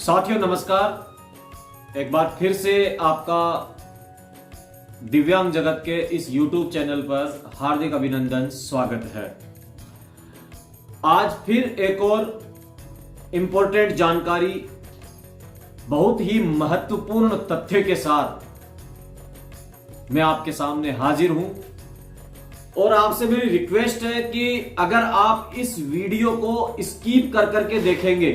साथियों नमस्कार। एक बार फिर से आपका दिव्यांग जगत के इस YouTube चैनल पर हार्दिक अभिनंदन, स्वागत है। आज फिर एक और इंपॉर्टेंट जानकारी, बहुत ही महत्वपूर्ण तथ्य के साथ मैं आपके सामने हाजिर हूं और आपसे मेरी रिक्वेस्ट है कि अगर आप इस वीडियो को स्किप कर करके देखेंगे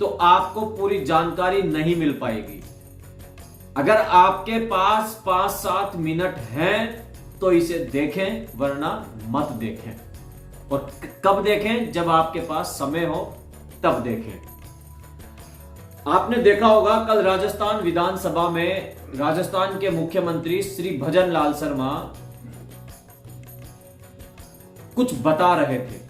तो आपको पूरी जानकारी नहीं मिल पाएगी। अगर आपके पास 5-7 मिनट हैं तो इसे देखें, वरना मत देखें। और कब देखें? जब आपके पास समय हो तब देखें। आपने देखा होगा कल राजस्थान विधानसभा में राजस्थान के मुख्यमंत्री श्री भजन लाल शर्मा कुछ बता रहे थे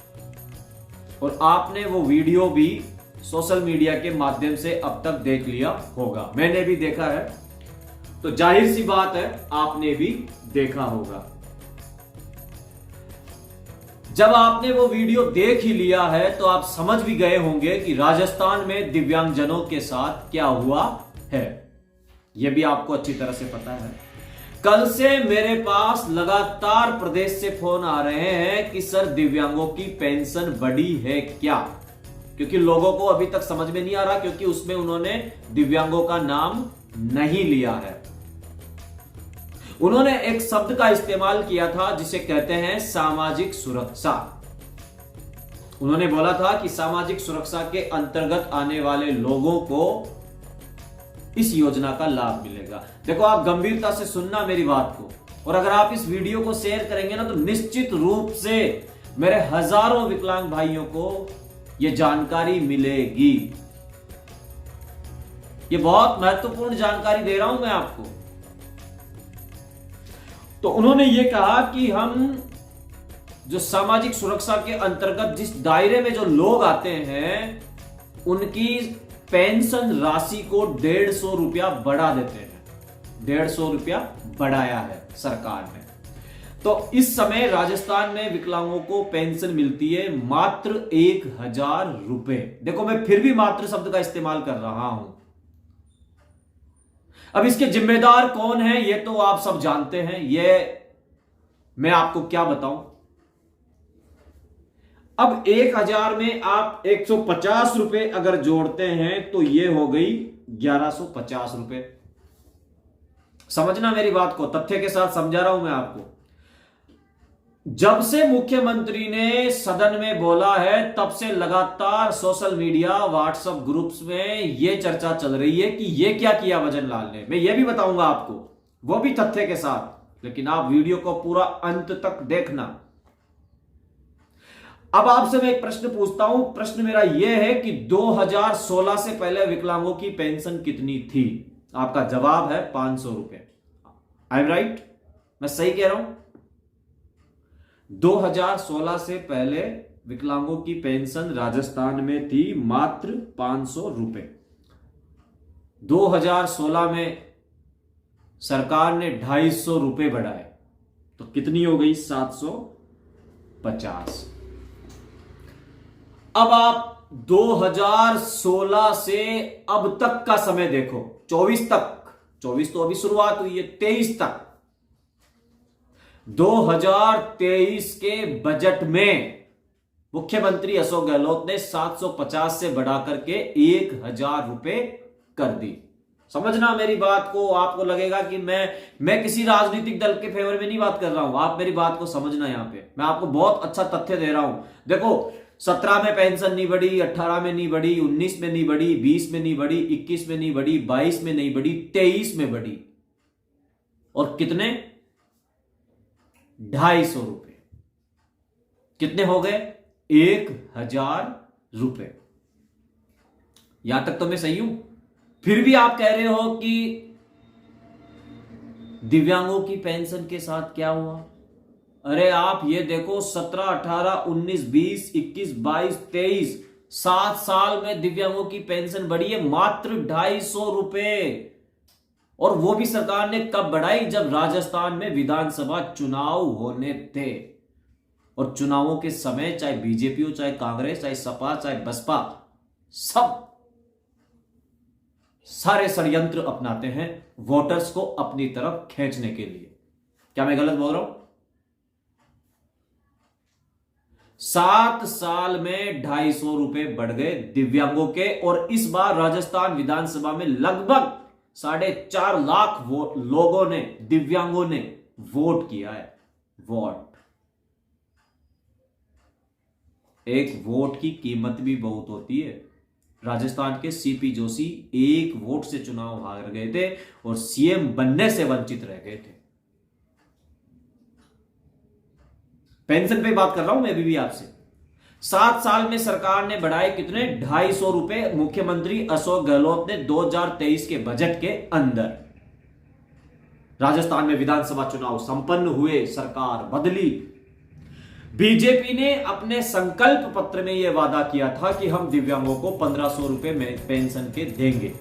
और आपने वो वीडियो भी सोशल मीडिया के माध्यम से अब तक देख लिया होगा। मैंने भी देखा है, तो जाहिर सी बात है आपने भी देखा होगा। जब आपने वो वीडियो देख ही लिया है तो आप समझ भी गए होंगे कि राजस्थान में दिव्यांगजनों के साथ क्या हुआ है। यह भी आपको अच्छी तरह से पता है। कल से मेरे पास लगातार प्रदेश से फोन आ रहे हैं कि सर दिव्यांगों की पेंशन बढ़ी है क्या, क्योंकि लोगों को अभी तक समझ में नहीं आ रहा, क्योंकि उसमें उन्होंने दिव्यांगों का नाम नहीं लिया है। उन्होंने एक शब्द का इस्तेमाल किया था जिसे कहते हैं सामाजिक सुरक्षा। उन्होंने बोला था कि सामाजिक सुरक्षा के अंतर्गत आने वाले लोगों को इस योजना का लाभ मिलेगा। देखो, आप गंभीरता से सुनना मेरी बात को, और अगर आप इस वीडियो को शेयर करेंगे ना तो निश्चित रूप से मेरे हजारों विकलांग भाइयों को यह जानकारी मिलेगी। यह बहुत महत्वपूर्ण जानकारी दे रहा हूं मैं आपको। तो उन्होंने यह कहा कि हम जो सामाजिक सुरक्षा के अंतर्गत जिस दायरे में जो लोग आते हैं उनकी पेंशन राशि को 150 रुपया बढ़ा देते हैं। 150 रुपया बढ़ाया है सरकार ने। तो इस समय राजस्थान में विकलांगों को पेंशन मिलती है मात्र 1000 रुपए। देखो, मैं फिर भी मात्र शब्द का इस्तेमाल कर रहा हूं। अब इसके जिम्मेदार कौन है ये तो आप सब जानते हैं। ये मैं आपको क्या बताऊं। अब 1000 में आप 150 रुपए अगर जोड़ते हैं तो ये हो गई 1150 रुपए। समझना मेरी बात को, तथ्य के साथ समझा रहा हूं मैं आपको। जब से मुख्यमंत्री ने सदन में बोला है तब से लगातार सोशल मीडिया, व्हाट्सएप ग्रुप्स में यह चर्चा चल रही है कि यह क्या किया भजन लाल ने। मैं यह भी बताऊंगा आपको, वो भी तथ्य के साथ, लेकिन आप वीडियो को पूरा अंत तक देखना। अब आपसे मैं एक प्रश्न पूछता हूं। प्रश्न मेरा यह है कि 2016 से पहले विकलांगों की पेंशन कितनी थी? आपका जवाब है 500 रुपए। I am right? मैं सही कह रहा हूं? 2016 से पहले विकलांगों की पेंशन राजस्थान में थी मात्र 500 रुपए। 2016 में सरकार ने 250 रुपए बढ़ाए तो कितनी हो गई? 750। अब आप 2016 से अब तक का समय देखो, 24 तक। 24 तो अभी शुरुआत हुई है, 23 तक। 2023 के बजट में मुख्यमंत्री अशोक गहलोत ने 750 से बढ़ाकर के 1000 रुपए कर दी। समझना मेरी बात को। आपको लगेगा कि मैं किसी राजनीतिक दल के फेवर में नहीं बात कर रहा हूं। आप मेरी बात को समझना। यहां पे मैं आपको बहुत अच्छा तथ्य दे रहा हूं। देखो, 17 में पेंशन नहीं बढ़ी, 18 में नहीं बढ़ी, 19 में नहीं बढ़ी, 20 में नहीं बढ़ी, 21 में नहीं बढ़ी, 22 में नहीं बढ़ी, 23 में बढ़ी। और कितने? 250 रुपए। कितने हो गए? 1000 रुपए। यहां तक तो मैं सही हूं। फिर भी आप कह रहे हो कि दिव्यांगों की पेंशन के साथ क्या हुआ? अरे आप ये देखो, 17, 18, 19, 20, 21, 22, 23, 7 साल में दिव्यांगों की पेंशन बढ़ी है मात्र 250 रुपए। और वो भी सरकार ने कब बढ़ाई? जब राजस्थान में विधानसभा चुनाव होने थे। और चुनावों के समय चाहे बीजेपी हो, चाहे कांग्रेस, चाहे सपा, चाहे बसपा, सब सारे षड्यंत्र अपनाते हैं वोटर्स को अपनी तरफ खींचने के लिए। क्या मैं गलत बोल रहा हूं? 7 साल में 250 रुपए बढ़ गए दिव्यांगों के, और इस बार राजस्थान विधानसभा में लगभग 4.5 लाख लोगों ने, दिव्यांगों ने वोट किया है। वोट, एक वोट की कीमत भी बहुत होती है। राजस्थान के सीपी जोशी एक वोट से चुनाव हार गए थे और सीएम बनने से वंचित रह गए थे। पेंशन पे बात कर रहा हूं मैं अभी भी आपसे। 7 साल में सरकार ने बढ़ाए कितने? 250 रुपए। मुख्यमंत्री अशोक गहलोत ने 2023 के बजट के अंदर। राजस्थान में विधानसभा चुनाव संपन्न हुए, सरकार बदली। बीजेपी ने अपने संकल्प पत्र में यह वादा किया था कि हम दिव्यांगों को 1500 रुपए में पेंशन के देंगे।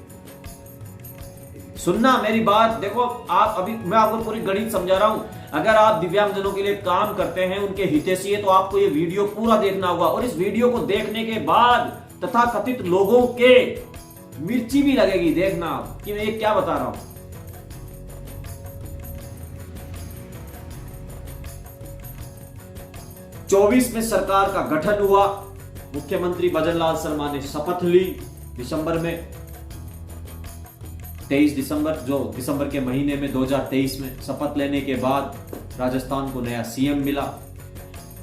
सुनना मेरी बात, देखो आप, अभी मैं आपको पूरी गणित समझा रहा हूं। अगर आप दिव्यांगजनों के लिए काम करते हैं, उनके हितैषी है, तो आपको यह वीडियो पूरा देखना होगा। और इस वीडियो को देखने के बाद तथाकथित लोगों के मिर्ची भी लगेगी। देखना आप कि मैं ये क्या बता रहा हूं। चौबीस में सरकार का गठन हुआ। मुख्यमंत्री भजनलाल शर्मा ने शपथ ली दिसंबर में, 23 दिसंबर, जो दिसंबर के महीने में 2023 में शपथ लेने के बाद राजस्थान को नया सीएम मिला।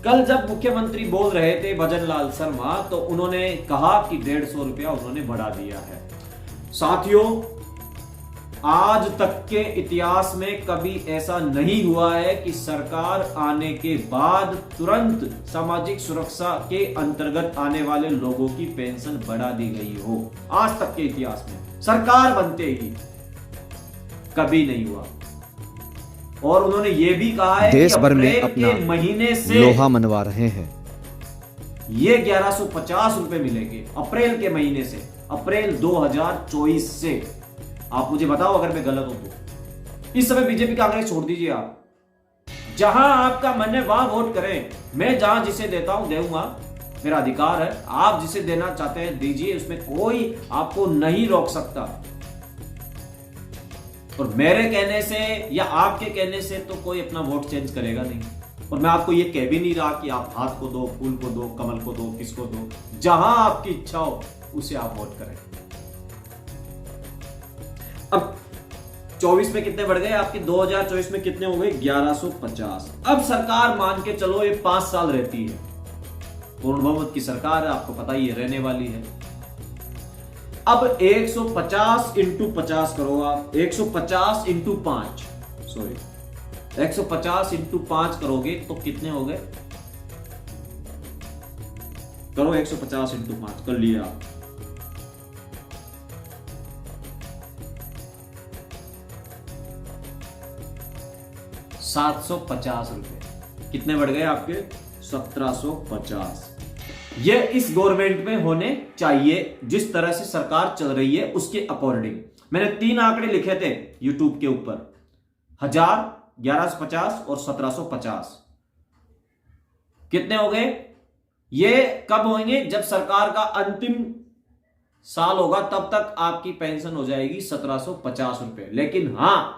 कल जब मुख्यमंत्री बोल रहे थे भजनलाल शर्मा, तो उन्होंने कहा कि 150 रुपया उन्होंने बढ़ा दिया है। साथियों, आज तक के इतिहास में कभी ऐसा नहीं हुआ है कि सरकार आने के बाद तुरंत सामाजिक सुरक्षा के अंतर्गत आने वाले लोगों की पेंशन बढ़ा दी गई हो। आज तक के इतिहास में सरकार बनते ही कभी नहीं हुआ। और उन्होंने ये भी कहा है देश कि भर में अप्रैल अपना के महीने से लोहा मनवा रहे हैं। ये 1150 रुपए मिलेंगे अप्रैल के महीने से, अप्रैल 2024 से। आप मुझे बताओ अगर मैं गलत हूं तो। इस समय बीजेपी कांग्रेस छोड़ दीजिए आप, जहां आपका मन है वहां वोट करें। मैं जहां जिसे देता हूं देऊंगा, मेरा अधिकार है। आप जिसे देना चाहते हैं दीजिए, उसमें कोई आपको नहीं रोक सकता। और मेरे कहने से या आपके कहने से तो कोई अपना वोट चेंज करेगा नहीं। और मैं आपको ये कह भी नहीं रहा कि आप हाथ को दो, फूल को दो, कमल को दो, किसको दो। जहां आपकी इच्छा हो उसे आप वोट करें। अब 24 में कितने बढ़ गए आपके? 2024 में कितने हो गए? 1150। अब सरकार मान के चलो ये 5 साल रहती है, पूर्ण बहुमत की सरकार है, आपको पता ही है, रहने वाली है। अब 150 इंटू 50 करो आप, 150 इंटू 5, सॉरी 150 इंटू 5 करोगे तो कितने हो गए? करो 150 इंटू 5, कर लिया आप। ₹750। कितने बढ़ गए आपके? 1750। ये इस गवर्नमेंट में होने चाहिए, जिस तरह से सरकार चल रही है उसके अकॉर्डिंग। मैंने 3 आंकड़े लिखे थे यूट्यूब के ऊपर, 1000, 1150 और 1750। कितने हो गए? ये कब होंगे? जब सरकार का अंतिम साल होगा, तब तक आपकी पेंशन हो जाएगी 1750 रुपए। लेकिन हां,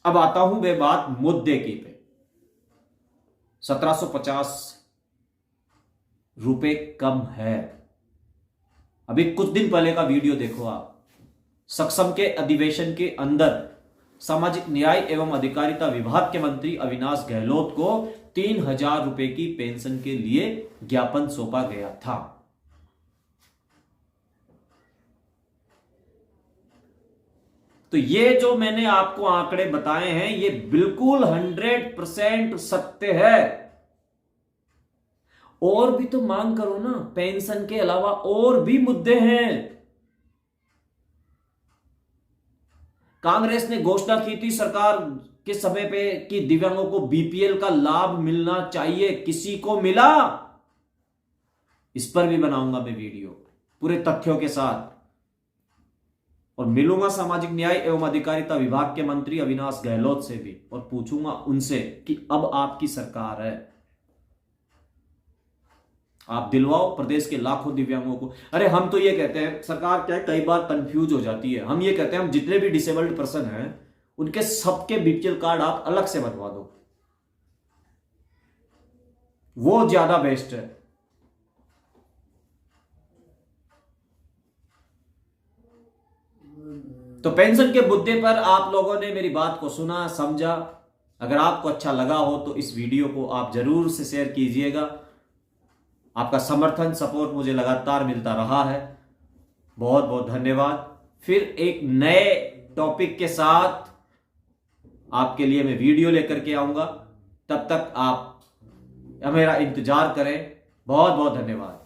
अब आता हूं मैं बात मुद्दे की पे। 1750 रुपए कम है। अभी कुछ दिन पहले का वीडियो देखो आप। सक्षम के अधिवेशन के अंदर सामाजिक न्याय एवं अधिकारिता विभाग के मंत्री अविनाश गहलोत को 3000 रुपए की पेंशन के लिए ज्ञापन सौंपा गया था। तो ये जो मैंने आपको आंकड़े बताए हैं, ये बिल्कुल 100% सत्य है। और भी तो मांग करो ना, पेंशन के अलावा और भी मुद्दे हैं। कांग्रेस ने घोषणा की थी सरकार के समय पे कि दिव्यांगों को बीपीएल का लाभ मिलना चाहिए, किसी को मिला? इस पर भी बनाऊंगा मैं वीडियो पूरे तथ्यों के साथ। और मिलूंगा सामाजिक न्याय एवं अधिकारिता विभाग के मंत्री अविनाश गहलोत से भी, और पूछूंगा उनसे कि अब आपकी सरकार है, आप दिलवाओ प्रदेश के लाखों दिव्यांगों को। अरे हम तो ये कहते हैं, सरकार क्या है कई बार कंफ्यूज हो जाती है, हम ये कहते हैं हम जितने भी डिसेबल्ड पर्सन हैं उनके सबके बीपीएल कार्ड आप अलग से बनवा दो, वो ज्यादा बेस्ट है। तो पेंशन के मुद्दे पर आप लोगों ने मेरी बात को सुना, समझा। अगर आपको अच्छा लगा हो तो इस वीडियो को आप जरूर से शेयर कीजिएगा। आपका समर्थन सपोर्ट मुझे लगातार मिलता रहा है, बहुत बहुत धन्यवाद। फिर एक नए टॉपिक के साथ आपके लिए मैं वीडियो लेकर के आऊंगा, तब तक आप मेरा इंतजार करें। बहुत बहुत धन्यवाद।